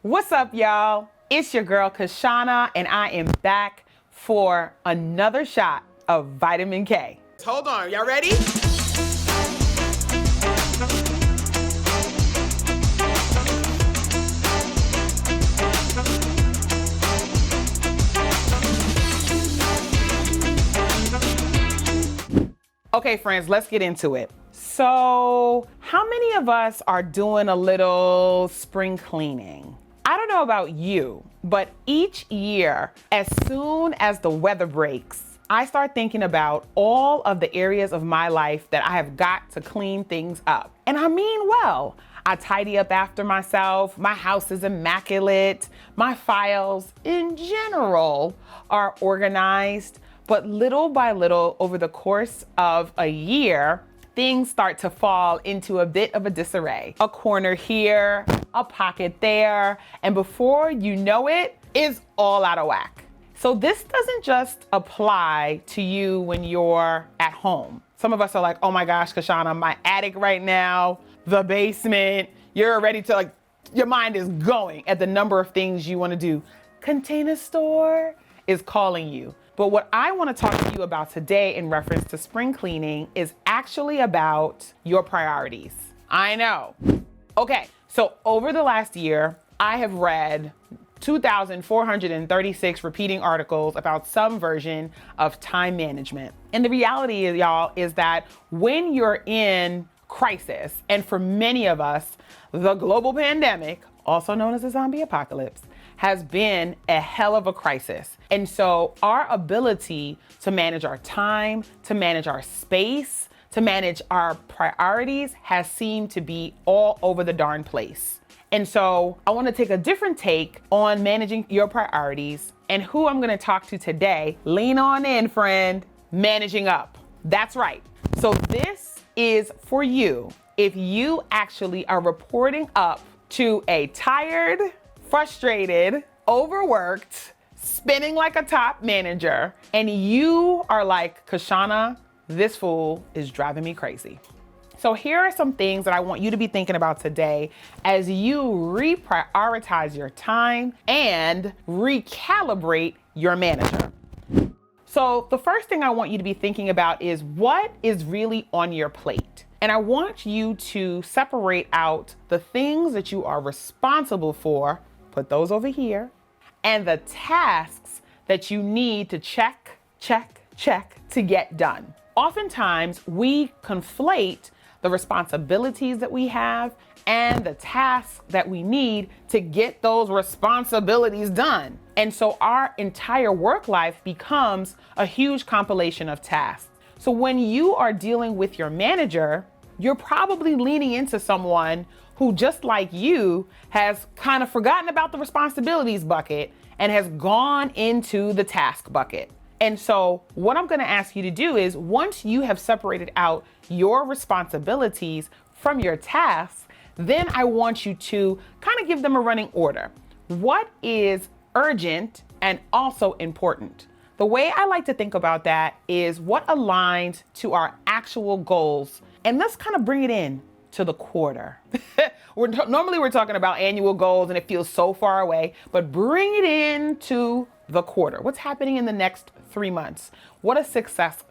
What's up, y'all? It's your girl, Kashana, and I am back for another shot of vitamin K. Hold on, y'all ready? Okay, friends, let's get into it. So, how many of us are doing a little spring cleaning? I don't know about you, but each year, as soon as the weather breaks, I start thinking about all of the areas of my life that I have got to clean things up. And I mean well. I tidy up after myself. My house is immaculate. My files in general are organized. But little by little, over the course of a year, things start to fall into a bit of a disarray. A corner here, a pocket there, and before you know it, it's all out of whack. So this doesn't just apply to you when you're at home. Some of us are like, oh my gosh, Kashana, my attic right now, the basement, you're ready to your mind is going at the number of things you want to do. Container store is calling you. But what I want to talk to you about today in reference to spring cleaning is actually about your priorities. I know. Okay, so over the last year, I have read 2,436 repeating articles about some version of time management. And the reality is, y'all, is that when you're in crisis, and for many of us, the global pandemic, also known as the zombie apocalypse, has been a hell of a crisis. And so our ability to manage our time, to manage our space, to manage our priorities has seemed to be all over the darn place. And so I want to take a different take on managing your priorities, and who I'm going to talk to today, lean on in, friend, managing up. That's right. So this is for you if you actually are reporting up to a tired, frustrated, overworked, spinning like a top manager, and you are like, Kashana, this fool is driving me crazy. So here are some things that I want you to be thinking about today as you reprioritize your time and recalibrate your manager. So the first thing I want you to be thinking about is what is really on your plate. And I want you to separate out the things that you are responsible for, put those over here, and the tasks that you need to check to get done. Oftentimes, we conflate the responsibilities that we have and the tasks that we need to get those responsibilities done. And so our entire work life becomes a huge compilation of tasks. So when you are dealing with your manager, you're probably leaning into someone who, just like you, has kind of forgotten about the responsibilities bucket and has gone into the task bucket. And so what I'm going to ask you to do is, once you have separated out your responsibilities from your tasks, then I want you to kind of give them a running order. What is urgent and also important? The way I like to think about that is what aligns to our actual goals. And let's kind of bring it in to the quarter. Normally we're talking about annual goals and it feels so far away, but bring it into the quarter. What's happening in the next 3 months? What does success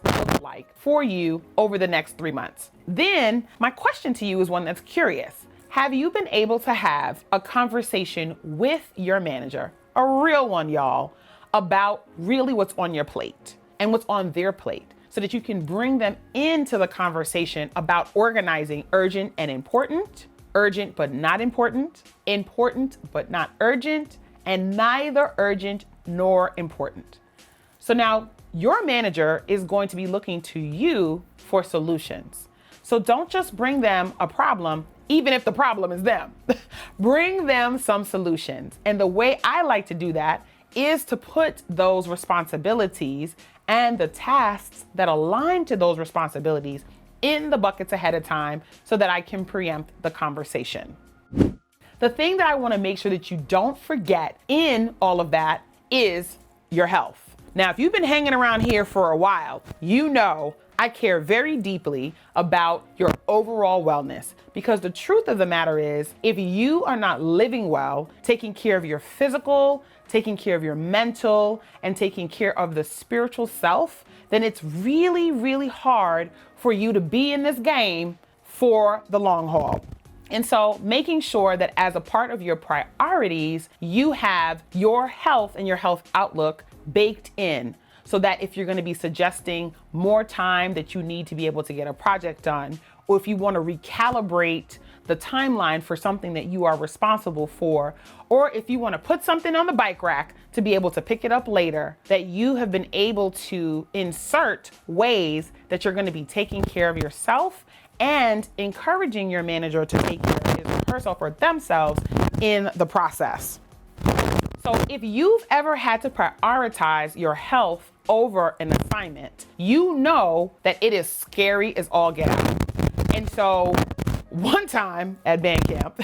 look like for you over the next 3 months? Then my question to you is one that's curious. Have you been able to have a conversation with your manager, a real one, y'all, about really what's on your plate and what's on their plate, so that you can bring them into the conversation about organizing urgent and important, urgent but not important, important but not urgent, and neither urgent nor important. So now your manager is going to be looking to you for solutions. So don't just bring them a problem, even if the problem is them. Bring them some solutions. And the way I like to do that is to put those responsibilities and the tasks that align to those responsibilities in the buckets ahead of time so that I can preempt the conversation. The thing that I want to make sure that you don't forget in all of that is your health. Now, if you've been hanging around here for a while, you know I care very deeply about your overall wellness, because the truth of the matter is, if you are not living well, taking care of your physical, taking care of your mental, and taking care of the spiritual self, then it's really, really hard for you to be in this game for the long haul. And so making sure that as a part of your priorities, you have your health and your health outlook baked in, so that if you're going to be suggesting more time that you need to be able to get a project done, or if you want to recalibrate the timeline for something that you are responsible for, or if you want to put something on the bike rack to be able to pick it up later, that you have been able to insert ways that you're going to be taking care of yourself and encouraging your manager to take care of his or herself or themselves in the process. So if you've ever had to prioritize your health over an assignment, you know that it is scary as all get out. And so one time at band camp,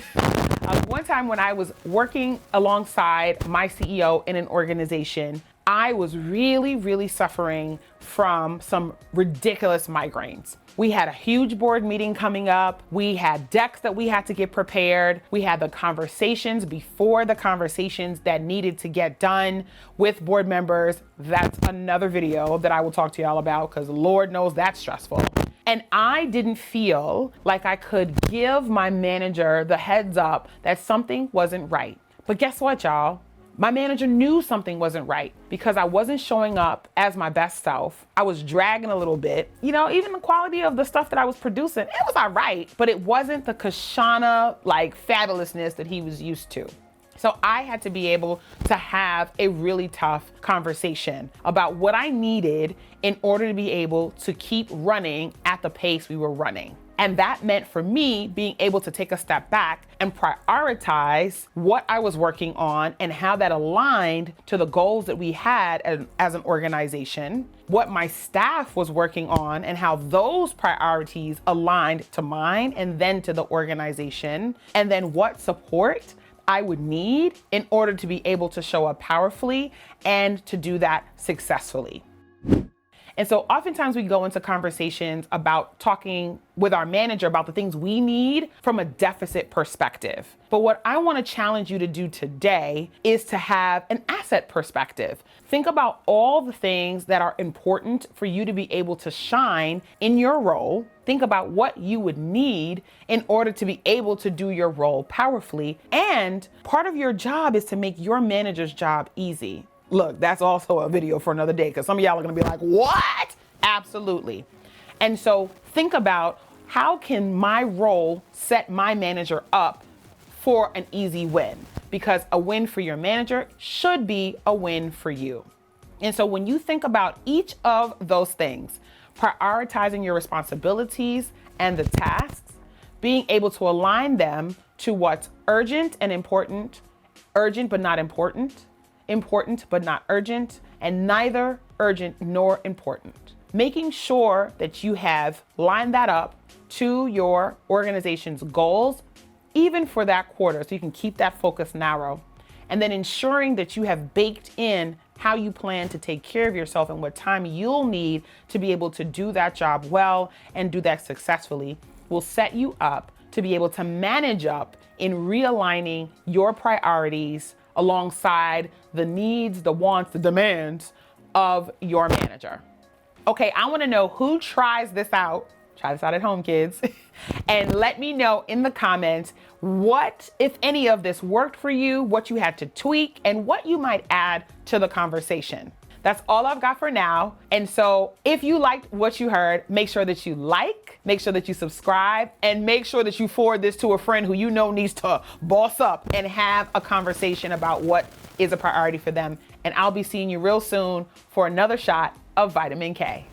one time when I was working alongside my CEO in an organization, I was really, really suffering from some ridiculous migraines. We had a huge board meeting coming up. We had decks that we had to get prepared. We had the conversations before the conversations that needed to get done with board members. That's another video that I will talk to y'all about, because Lord knows that's stressful. And I didn't feel like I could give my manager the heads up that something wasn't right. But guess what, y'all? My manager knew something wasn't right, because I wasn't showing up as my best self. I was dragging a little bit. You know, even the quality of the stuff that I was producing, it was all right, but it wasn't the Kashana fabulousness that he was used to. So I had to be able to have a really tough conversation about what I needed in order to be able to keep running at the pace we were running. And that meant for me being able to take a step back and prioritize what I was working on and how that aligned to the goals that we had as an organization, what my staff was working on and how those priorities aligned to mine and then to the organization, and then what support I would need in order to be able to show up powerfully and to do that successfully. And so oftentimes we go into conversations about talking with our manager about the things we need from a deficit perspective. But what I want to challenge you to do today is to have an asset perspective. Think about all the things that are important for you to be able to shine in your role. Think about what you would need in order to be able to do your role powerfully. And part of your job is to make your manager's job easy. Look, that's also a video for another day, because some of y'all are going to be like, what? Absolutely. And so think about, how can my role set my manager up for an easy win? Because a win for your manager should be a win for you. And so when you think about each of those things, prioritizing your responsibilities and the tasks, being able to align them to what's urgent and important, urgent but not important, important but not urgent, and neither urgent nor important. Making sure that you have lined that up to your organization's goals, even for that quarter, so you can keep that focus narrow. And then ensuring that you have baked in how you plan to take care of yourself and what time you'll need to be able to do that job well and do that successfully will set you up to be able to manage up in realigning your priorities alongside the needs, the wants, the demands of your manager. Okay, I want to know who tries this out. Try this out at home, kids. And let me know in the comments what, if any of this worked for you, what you had to tweak, and what you might add to the conversation. That's all I've got for now. And so if you liked what you heard, make sure that you like, make sure that you subscribe, and make sure that you forward this to a friend who you know needs to boss up and have a conversation about what is a priority for them. And I'll be seeing you real soon for another shot of Vitamin K.